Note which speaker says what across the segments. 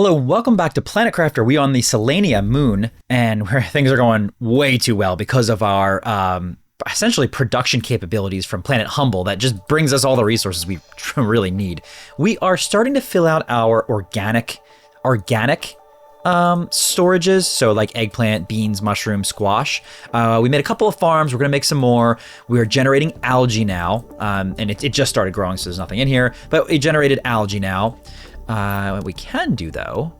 Speaker 1: Hello, and welcome back to Planet Crafter. We are on the Selenea moon, and where things are going way too well because of our essentially production capabilities from Planet Humble that just brings us all the resources we really need. We are starting to fill out our organic storages, so like eggplant, beans, mushroom, squash. We made a couple of farms. We're gonna make some more. We are generating algae now, and it just started growing, so there's nothing in here, but it generated algae now. What we can do, though,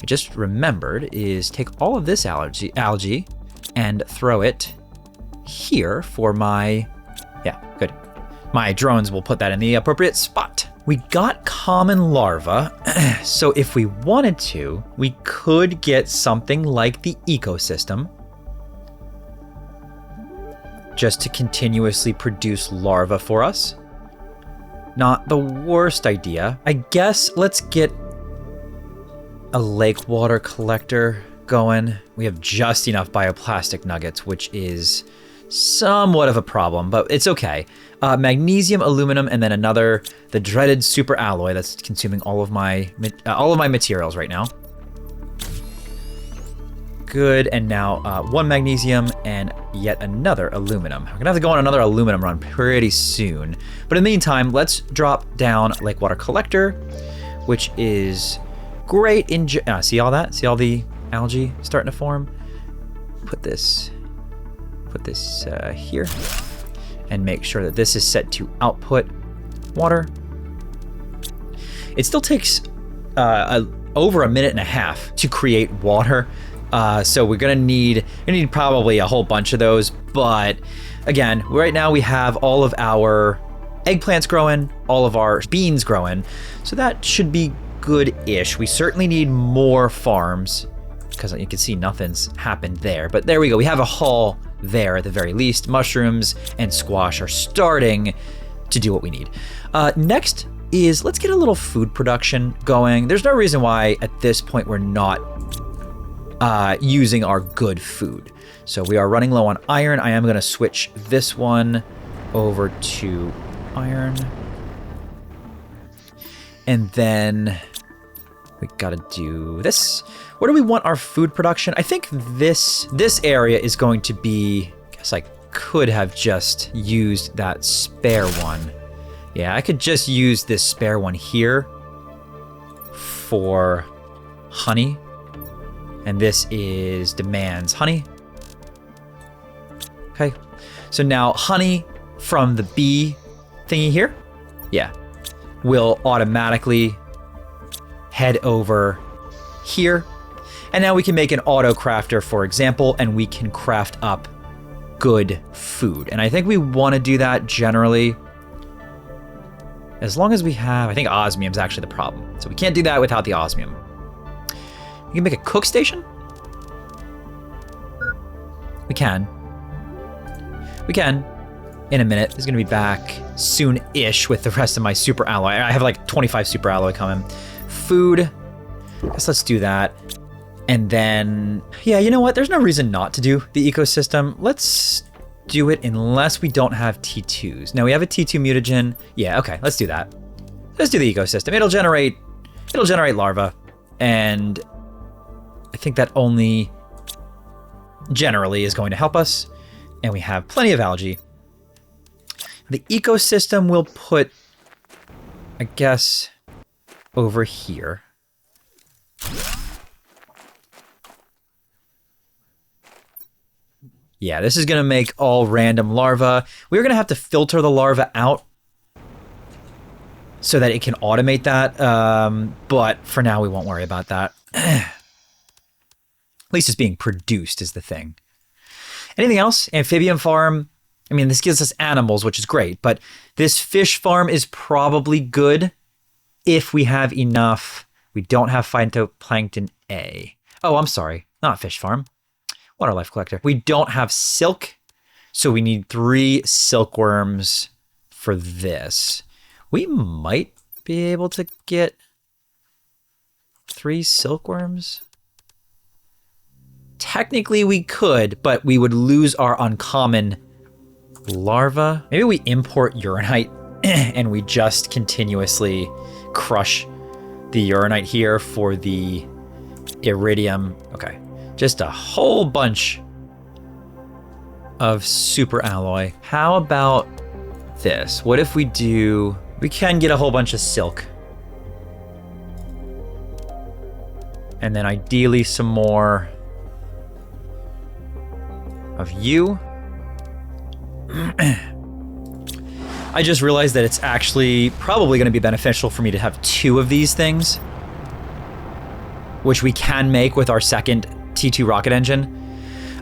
Speaker 1: I just remembered, is take all of this algae and throw it here for my, good. My drones will put that in the appropriate spot. We got common larvae, so if we wanted to, we could get something like the ecosystem just to continuously produce larvae for us. Not the worst idea. I guess let's get a lake water collector going. We have just enough bioplastic nuggets, which is somewhat of a problem, but it's okay. Magnesium, aluminum, and then the dreaded super alloy that's consuming all of my materials right now. Good, and now one magnesium and yet another aluminum. We're gonna have to go on another aluminum run pretty soon. But in the meantime, let's drop down lake water collector, which is great in, see all that? See all the algae starting to form? Put this here and make sure that this is set to output water. It still takes over a minute and a half to create water. So we're gonna need probably a whole bunch of those, but again, right now we have all of our eggplants growing, all of our beans growing, so that should be good-ish. We certainly need more farms, because you can see nothing's happened there, but there we go. We have a haul there at the very least. Mushrooms and squash are starting to do what we need. Next is, let's get a little food production going. There's no reason why at this point we're not using our good food. So we are running low on iron. I am going to switch this one over to iron. And then we got to do this. Where do we want our food production? I think this area is going to be, I guess I could have just used that spare one. Yeah, I could just use this spare one here for honey. And this is demands honey. Okay, so now honey from the bee thingy here, will automatically head over here. And now we can make an auto crafter, for example, and we can craft up good food. And I think we want to do that generally, as long as we have, I think osmium is actually the problem. So we can't do that without the osmium. You can make a cook station? We can. In a minute. It's gonna be back soon-ish with the rest of my super alloy. I have like 25 super alloy coming. Food, I guess let's do that. And then, yeah, you know what? There's no reason not to do the ecosystem. Let's do it unless we don't have T2s. Now we have a T2 mutagen. Yeah, okay, let's do that. Let's do the ecosystem. It'll generate larvae, and I think that only generally is going to help us, and we have plenty of algae. The ecosystem will put, I guess, over here. Yeah, this is gonna make all random larvae. We're gonna have to filter the larva out so that it can automate that, but for now we won't worry about that. At least it's being produced is the thing. Anything else? Amphibian farm. I mean, this gives us animals, which is great, but this fish farm is probably good if we have enough. We don't have phytoplankton A. Oh, I'm sorry, not fish farm. Water life collector. We don't have silk, so we need 3 silkworms for this. We might be able to get 3 silkworms. Technically we could, but we would lose our uncommon larva. Maybe we import uranite and we just continuously crush the uranite here for the iridium. Okay, just a whole bunch of super alloy. How about this? What if we do... We can get a whole bunch of silk. And then ideally some more of you. I just realized that it's actually probably going to be beneficial for me to have 2 of these things, which we can make with our second T2 rocket engine.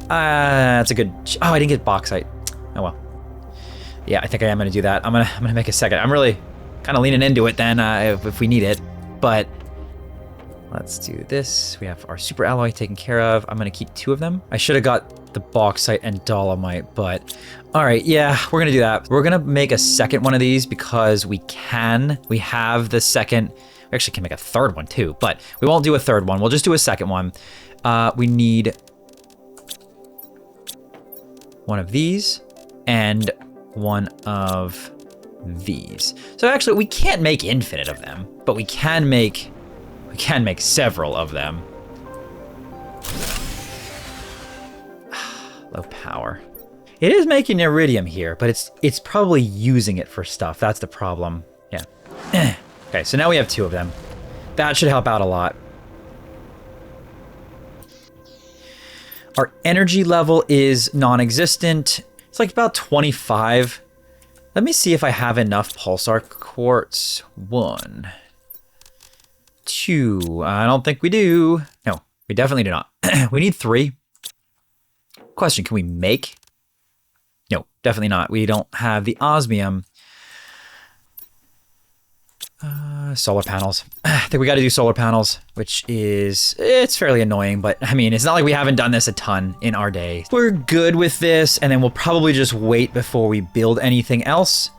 Speaker 1: That's a good... Oh, I didn't get bauxite. Oh well. Yeah, I think I am going to do that. I'm gonna make a second. I'm really kind of leaning into it then if we need it. But let's do this. We have our super alloy taken care of. I'm going to keep 2 of them. I should have got the bauxite and dolomite, but all right, yeah, we're going to do that. We're going to make a second one of these because we can. We have the second. We actually can make a third one too, but we won't do a third one. We'll just do a second one. We need one of these and one of these. So actually, we can't make infinite of them, but we can make several of them. Low power. It is making iridium here, but it's probably using it for stuff. That's the problem. Yeah. Okay, so now we have 2 of them. That should help out a lot. Our energy level is non-existent. It's like about 25. Let me see if I have enough pulsar quartz. 1, 2. I don't think we do. No, we definitely do not. We need 3. Question, can we make? No, definitely not. We don't have the osmium. Solar panels. I think we got to do solar panels, which is, it's fairly annoying, but I mean, it's not like we haven't done this a ton in our day. We're good with this, and then we'll probably just wait before we build anything else.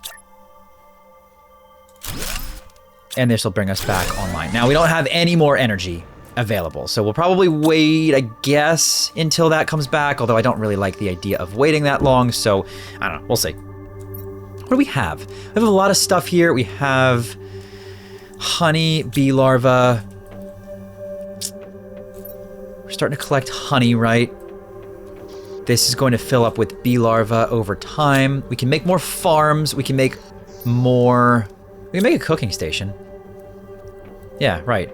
Speaker 1: And this will bring us back online. Now, we don't have any more energy available, so we'll probably wait, I guess, until that comes back, although I don't really like the idea of waiting that long, so I don't know, we'll see. What do we have? We have a lot of stuff here. We have honey, bee larva. We're starting to collect honey, right? This is going to fill up with bee larva over time. We can make more farms. We can make more... We can make a cooking station. Yeah, right.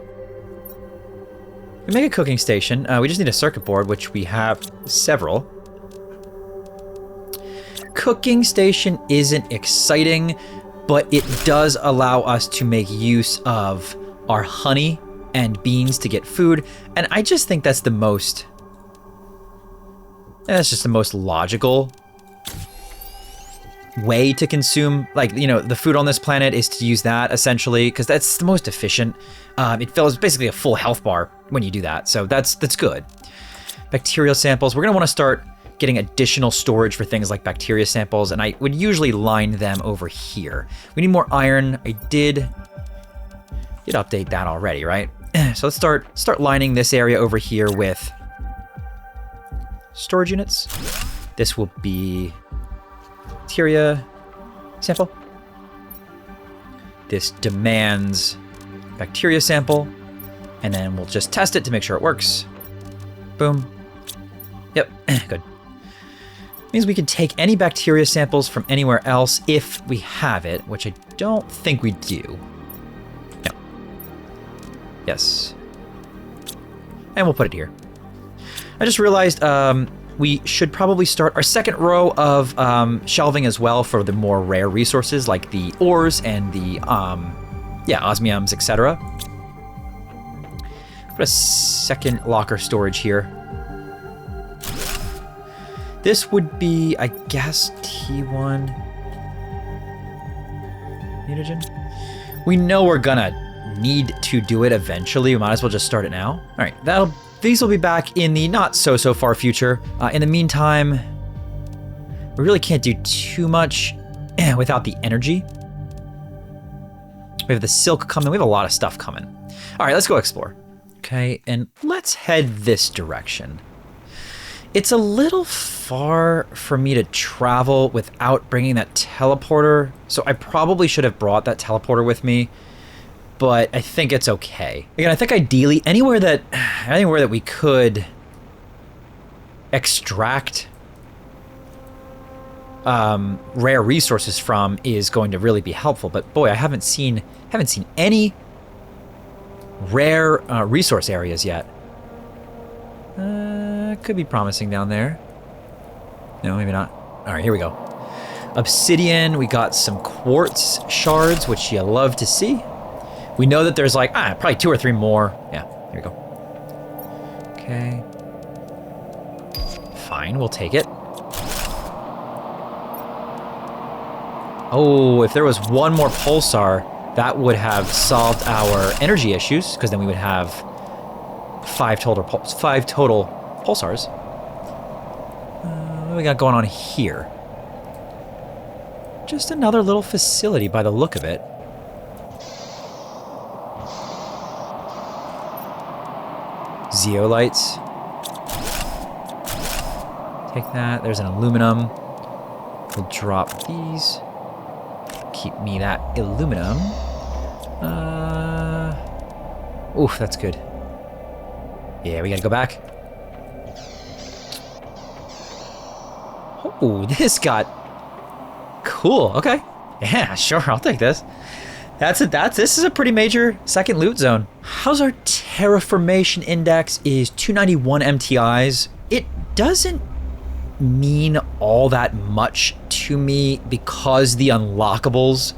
Speaker 1: We make a cooking station. We just need a circuit board, which we have several. Cooking station isn't exciting, but it does allow us to make use of our honey and beans to get food. And I just think that's the most... That's just the most logical way to consume, like, you know, the food on this planet is to use that, essentially, because that's the most efficient. It fills basically a full health bar when you do that, so that's good. Bacterial samples. We're going to want to start getting additional storage for things like bacteria samples, and I would usually line them over here. We need more iron. I did update that already, right? So let's start lining this area over here with storage units. This will be bacteria sample. This demands bacteria sample, and then we'll just test it to make sure it works. Boom. Yep, good. Means we can take any bacteria samples from anywhere else if we have it, which I don't think we do. No. Yes. And we'll put it here. I just realized we should probably start our second row of shelving as well for the more rare resources like the ores and the osmiums, etc. Put a second locker storage here. This would be, I guess, T1 mutagen. We know we're gonna need to do it eventually. We might as well just start it now. All right, these will be back in the not so far future. In the meantime, we really can't do too much without the energy. We have the silk coming. We have a lot of stuff coming. All right, let's go explore. Okay, and let's head this direction. It's a little far for me to travel without bringing that teleporter, so I probably should have brought that teleporter with me. but I think it's okay. Again, I think ideally anywhere that we could extract rare resources from is going to really be helpful. But boy, I haven't seen any rare resource areas yet. Could be promising down there. No, maybe not. All right, here we go. Obsidian, we got some quartz shards, which you love to see. We know that there's like, probably 2 or 3 more. Yeah, here we go. Okay. Fine, we'll take it. Oh, if there was one more pulsar, that would have solved our energy issues, because then we would have 5 total pulsars. What do we got going on here? Just another little facility by the look of it. Zeolites. Take that. There's an aluminum. We'll drop these. Keep me that aluminum. Oof, that's good. Yeah, we gotta go back. Oh, this got cool. Okay. Yeah, sure. I'll take this. This is a pretty major second loot zone. How's our terraformation index? Is 291 MTIs. It doesn't mean all that much to me because the unlockables,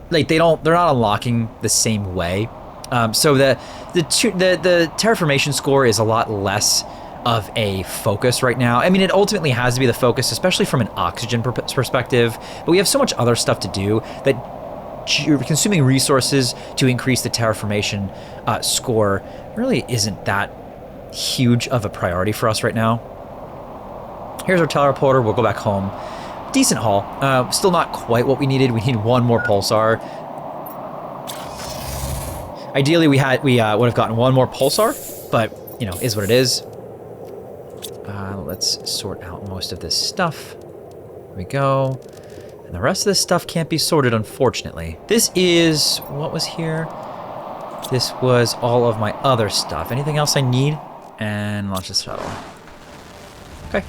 Speaker 1: like they're not unlocking the same way. So the terraformation score is a lot less of a focus right now. I mean, it ultimately has to be the focus, especially from an oxygen perspective, but we have so much other stuff to do that you're consuming resources to increase the terraformation score really isn't that huge of a priority for us right now. Here's our teleporter. We'll go back home. Decent haul. Still not quite what we needed. We need 1 more pulsar. Ideally, we would have gotten 1 more pulsar, but you know, is what it is. Let's sort out most of this stuff. There we go. And the rest of this stuff can't be sorted, unfortunately. This is... what was here? This was all of my other stuff. Anything else I need? And launch the shuttle. Okay.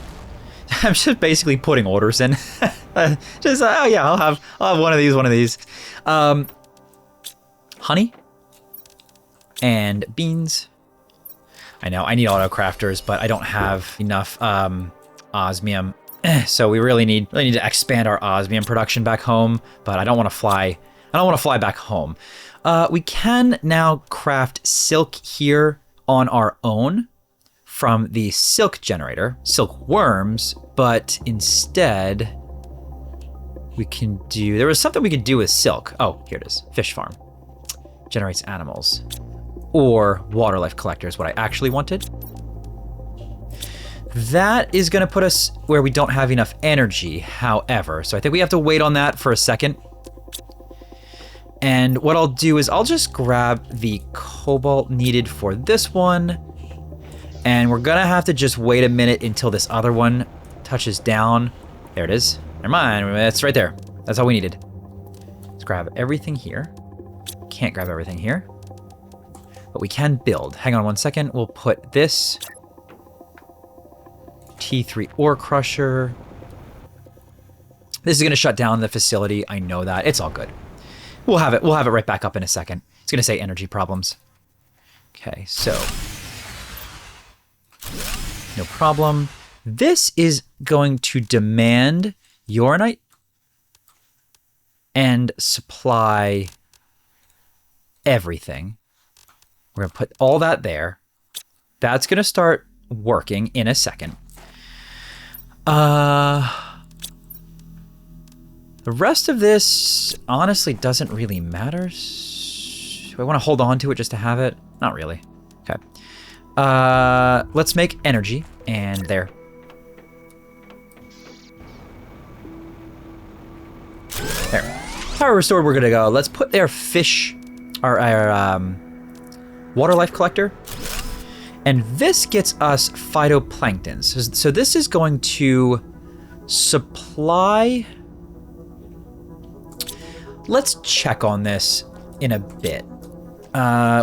Speaker 1: I'm just basically putting orders in. Just, oh yeah, I'll have one of these. Honey. And beans. I know, I need auto crafters, but I don't have enough osmium. So we really need to expand our osmium production back home, but I don't want to fly back home. We can now craft silk here on our own from the silk generator, silkworms, but instead we can do, there was something we could do with silk. Oh, here it is, fish farm. Generates animals. Or water life collector is what I actually wanted. That is going to put us where we don't have enough energy, however. So I think we have to wait on that for a second. And what I'll do is I'll just grab the cobalt needed for this one. And we're going to have to just wait a minute until this other one touches down. There it is. Never mind. It's right there. That's all we needed. Let's grab everything here. Can't grab everything here. But we can build. Hang on 1 second. We'll put this T3 ore crusher. This is going to shut down the facility. I know that. It's all good. We'll have it right back up in a second. It's going to say energy problems. Okay, so no problem. This is going to demand uranite and supply everything. We're going to put all that there. That's going to start working in a second. The rest of this honestly doesn't really matter. Do I want to hold on to it just to have it? Not really. Okay. Let's make energy, and there. There. Power restored, we're gonna go. Let's put their fish, our water life collector. And this gets us phytoplanktons. So this is going to supply... Let's check on this in a bit.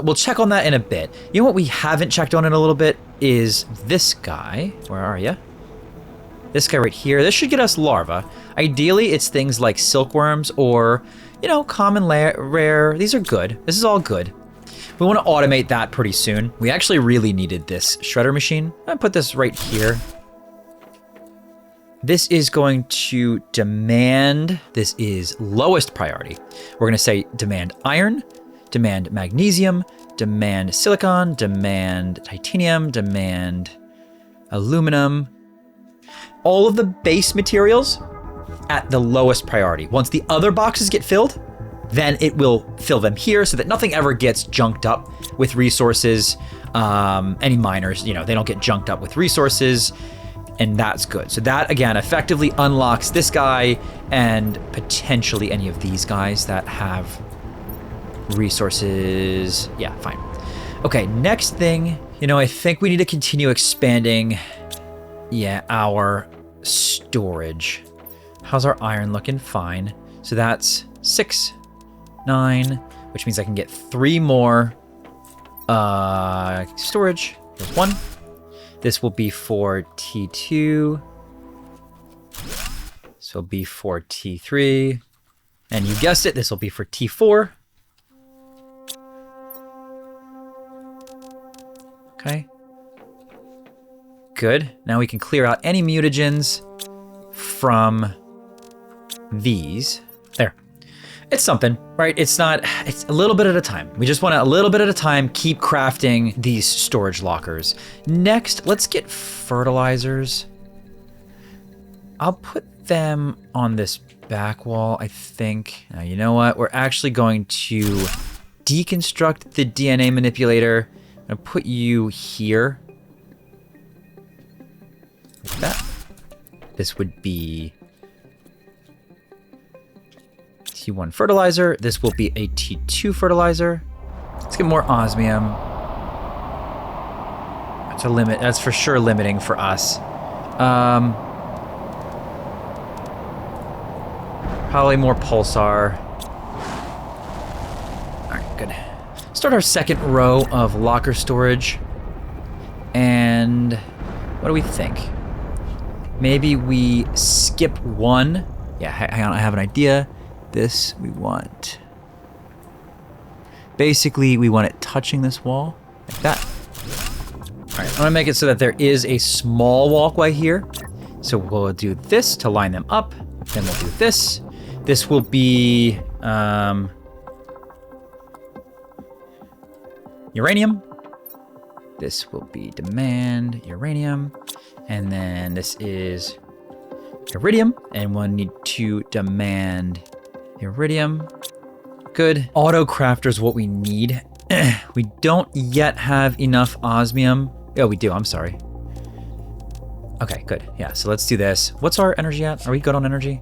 Speaker 1: We'll check on that in a bit. You know what we haven't checked on in a little bit is this guy. Where are you? This guy right here. This should get us larvae. Ideally, it's things like silkworms or, you know, common rare. These are good. This is all good. We want to automate that pretty soon. We actually really needed this shredder machine. I'm gonna put this right here. This is going to demand, this is lowest priority. We're gonna say demand iron, demand magnesium, demand silicon, demand titanium, demand aluminum. All of the base materials at the lowest priority. Once the other boxes get filled, then it will fill them here so that nothing ever gets junked up with resources. Any miners, you know, they don't get junked up with resources, and that's good. So that, again, effectively unlocks this guy and potentially any of these guys that have resources. Yeah, fine. Okay, next thing, you know, I think we need to continue expanding, yeah, our storage. How's our iron looking? Fine. So that's 6, 9, which means I can get 3 more storage. Here's 1. This will be for T2. This will be for T3. And you guessed it, this will be for T4. Okay. Good. Now we can clear out any mutagens from these. There. It's something, right? It's not, it's a little bit at a time. We just want to, a little bit at a time, keep crafting these storage lockers. Next, let's get fertilizers. I'll put them on this back wall, I think. Now, you know what? We're actually going to deconstruct the DNA manipulator. I'm going to put you here. Like that. This would be T1 fertilizer. This will be a T2 fertilizer. Let's get more osmium. That's a limit. That's for sure limiting for us. Probably more pulsar. All right, good. Start our second row of locker storage. And what do we think? Maybe we skip 1. Yeah, hang on, I have an idea. This we want. Basically, we want it touching this wall, like that. All right, I'm gonna make it so that there is a small walkway here. So we'll do this to line them up. Then we'll do this. This will be uranium. This will be demand uranium. And then this is iridium. And we'll need to demand iridium. Good. Auto crafter is what we need. We don't yet have enough osmium. Oh, we do. I'm sorry. Okay, good. Yeah, so let's do this. What's our energy at? Are we good on energy?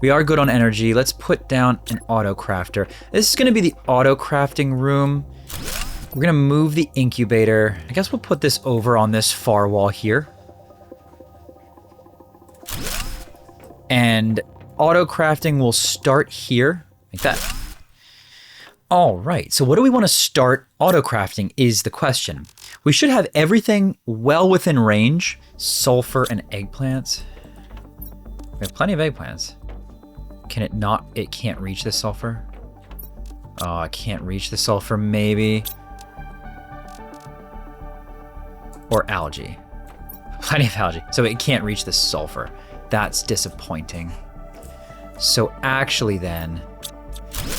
Speaker 1: We are good on energy. Let's put down an auto crafter. This is going to be the auto crafting room. We're going to move the incubator. I guess we'll put this over on this far wall here. And auto crafting will start here, like that. All right, so what do we want to start auto crafting is the question. We should have everything well within range. Sulfur and eggplants. We have plenty of eggplants. Can it not, it can't reach the sulfur? Oh, I can't reach the sulfur, maybe. Or algae. Plenty of algae. So it can't reach the sulfur. That's disappointing. So actually then,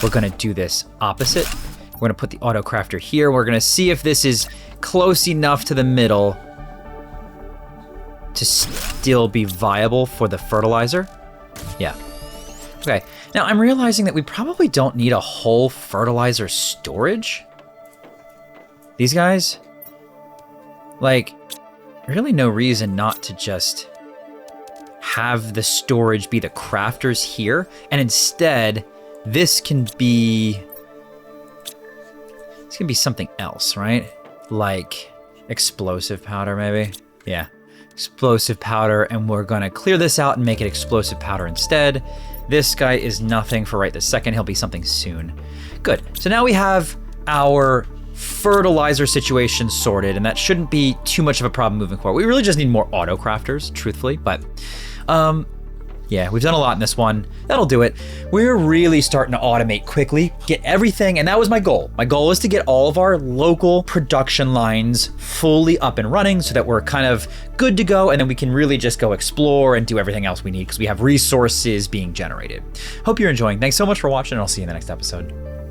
Speaker 1: we're gonna do this opposite. We're gonna put the auto crafter here. We're gonna see if this is close enough to the middle to still be viable for the fertilizer. Yeah. Okay, now I'm realizing that we probably don't need a whole fertilizer storage. These guys, like, really no reason not to just have the storage be the crafters here, and instead this can be something else, right? Like explosive powder, maybe. Yeah, explosive powder, and we're gonna clear this out and make it explosive powder instead. This guy is nothing for right this second. He'll be something soon. Good. So now we have our fertilizer situation sorted, and that shouldn't be too much of a problem moving forward. We really just need more auto crafters, truthfully, but yeah, we've done a lot in this one. That'll do it. We're really starting to automate quickly, get everything, and that was my goal. My goal is to get all of our local production lines fully up and running so that we're kind of good to go, and then we can really just go explore and do everything else we need because we have resources being generated. Hope you're enjoying. Thanks so much for watching, and I'll see you in the next episode.